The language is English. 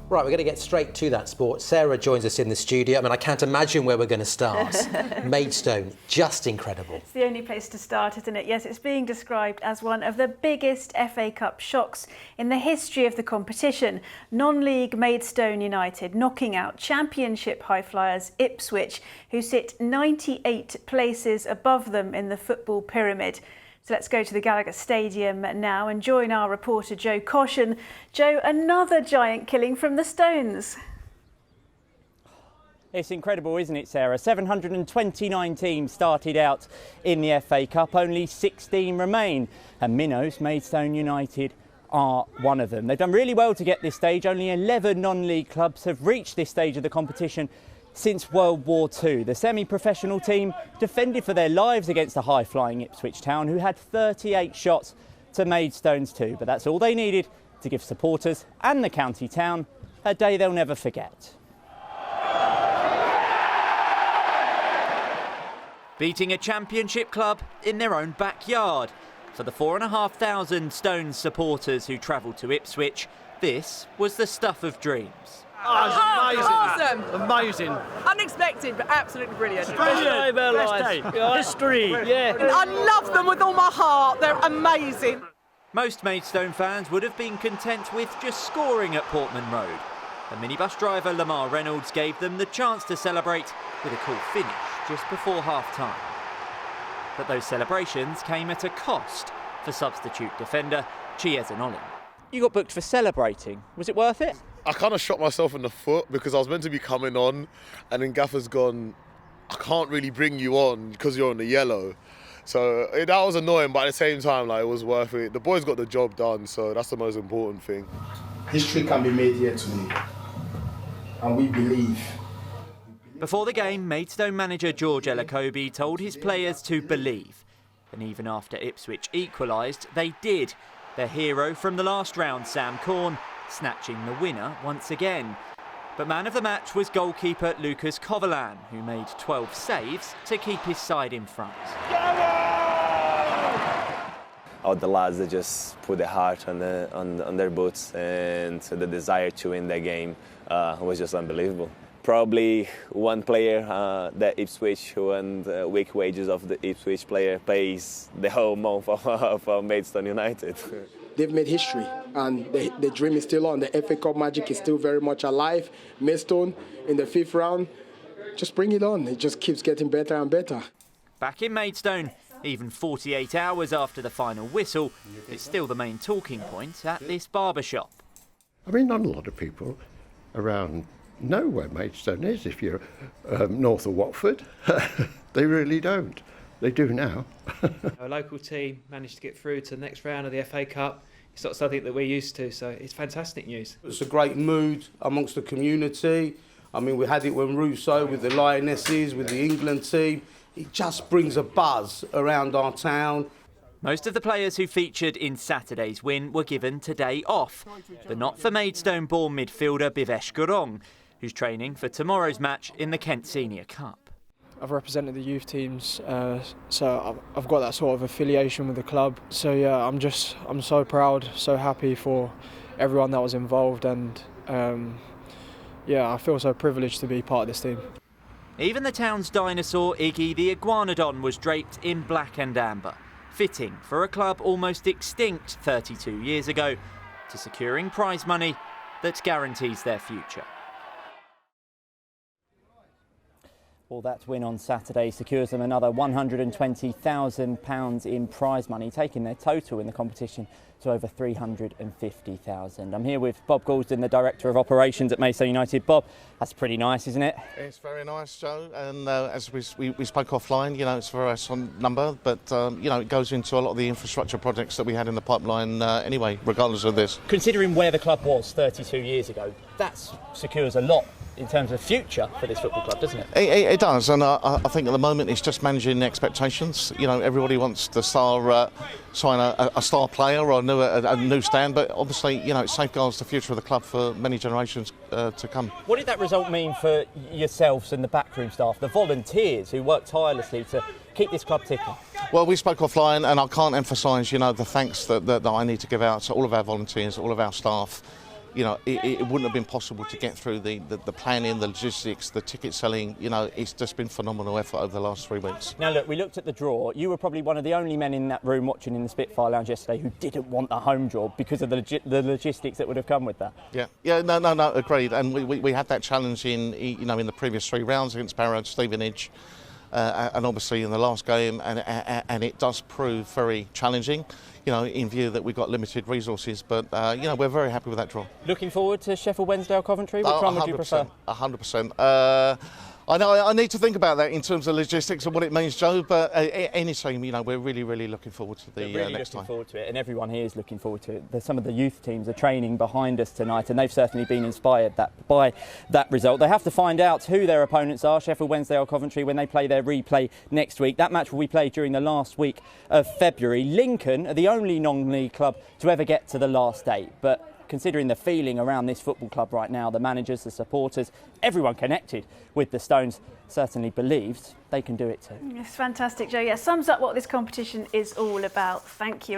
Right, we're going to get straight to that sport. Sarah joins us in the studio. I mean, I can't imagine where we're going to start. Maidstone, just incredible. It's the only place to start, isn't it? Yes, it's being described as one of the biggest FA Cup shocks in the history of the competition. Non-league Maidstone United knocking out Championship high-flyers Ipswich, who sit 98 places above them in the football pyramid. So let's go to the Gallagher Stadium now and join our reporter Joe Caution. Joe, another giant killing from the Stones. It's incredible, isn't it, Sarah? 729 teams started out in the FA Cup, only 16 remain. And Minnows, Maidstone United, are one of them. They've done really well to get this stage. Only 11 non-league clubs have reached this stage of the competition since World War II. The semi-professional team defended for their lives against the high-flying Ipswich Town, who had 38 shots to Maidstone's 2. But that's all they needed to give supporters and the county town a day they'll never forget. Beating a championship club in their own backyard. For the 4,500 Stones supporters who travelled to Ipswich, this was the stuff of dreams. Oh, amazing. awesome. Amazing. Unexpected, but absolutely brilliant. Brilliant. Best day. History. Yeah. I love them with all my heart. They're amazing. Most Maidstone fans would have been content with just scoring at Portman Road. The minibus driver Lamar Reynolds gave them the chance to celebrate with a cool finish just before half-time. But those celebrations came at a cost for substitute defender Chiesa Nolan. You got booked for celebrating. Was it worth it? I kind of shot myself in the foot because I was meant to be coming on and then Gaffer's gone, I can't really bring you on because you're on the yellow. So that was annoying, but at the same time, like, it was worth it. The boys got the job done, so that's the most important thing. History can be made here today, and we believe. Before the game, Maidstone manager George Ellacobi told his players to believe. And even after Ipswich equalised, they did. Their hero from the last round, Sam Corn, snatching the winner once again. But man of the match was goalkeeper Lucas Kovalan, who made 12 saves to keep his side in front. All the lads that just put their heart on their boots, and the desire to win that game was just unbelievable. Probably one player that Ipswich, and the week wages of the Ipswich player pays the whole month of Maidstone United. They've made history, and the dream is still on. The FA Cup magic is still very much alive. Maidstone in the 5th round, just bring it on. It just keeps getting better and better. Back in Maidstone, even 48 hours after the final whistle, it's still the main talking point at this barbershop. I mean, not a lot of people around know where Maidstone is if you're north of Watford. They really don't. They do now. Our local team managed to get through to the next round of the FA Cup. It's not something that we're used to, so it's fantastic news. It's a great mood amongst the community. I mean, we had it when Russo with the Lionesses, with the England team. It just brings a buzz around our town. Most of the players who featured in Saturday's win were given today off, but not for Maidstone-born midfielder Bhivesh Gurung, who's training for tomorrow's match in the Kent Senior Cup. I've represented the youth teams, so I've got that sort of affiliation with the club. So yeah, I'm so proud, so happy for everyone that was involved, and yeah, I feel so privileged to be part of this team. Even the town's dinosaur, Iggy the Iguanodon, was draped in black and amber, fitting for a club almost extinct 32 years ago, to securing prize money that guarantees their future. Well, that win on Saturday secures them another £120,000 in prize money, taking their total in the competition to over £350,000. I'm here with Bob Goulsden, the Director of Operations at Maidstone United. Bob, that's pretty nice, isn't it? It's very nice, Joe, and as we spoke offline, you know, it's a very nice number, but you know, it goes into a lot of the infrastructure projects that we had in the pipeline anyway, regardless of this. Considering where the club was 32 years ago, that secures a lot in terms of future for this football club, doesn't it? It does, and I think at the moment it's just managing expectations. You know, everybody wants to sign a star player or a new stand, but obviously, you know, it safeguards the future of the club for many generations to come. What did that result mean for yourselves and the backroom staff, the volunteers who worked tirelessly to keep this club ticking? Well, we spoke offline, and I can't emphasise, you know, the thanks that I need to give out to all of our volunteers, all of our staff. you know, it wouldn't have been possible to get through the planning, the logistics, the ticket selling. You know, it's just been phenomenal effort over the last 3 weeks. Now look, we looked at the draw. You were probably one of the only men in that room watching in the Spitfire Lounge yesterday who didn't want the home draw because of the logistics that would have come with that. Yeah, no, agreed. And we had that challenge in the previous 3 rounds against Barrow, Stevenage, and obviously in the last game, and it does prove very challenging, you know, in view that we've got limited resources. But we're very happy with that draw. Looking forward to Sheffield Wednesday or Coventry. Which one would you prefer? 100%. I know I need to think about that in terms of logistics and what it means, Joe, but any team, you know, we're really looking forward to the next time. Looking forward to it, and everyone here is looking forward to it. Some of the youth teams are training behind us tonight, and they've certainly been inspired by that result. They have to find out who their opponents are, Sheffield Wednesday or Coventry, when they play their replay next week. That match will be played during the last week of February. Lincoln are the only non-league club to ever get to the last 8, but considering the feeling around this football club right now, the managers, the supporters, everyone connected with the Stones certainly believes they can do it too. It's fantastic, Joe. Yeah, sums up what this competition is all about. Thank you.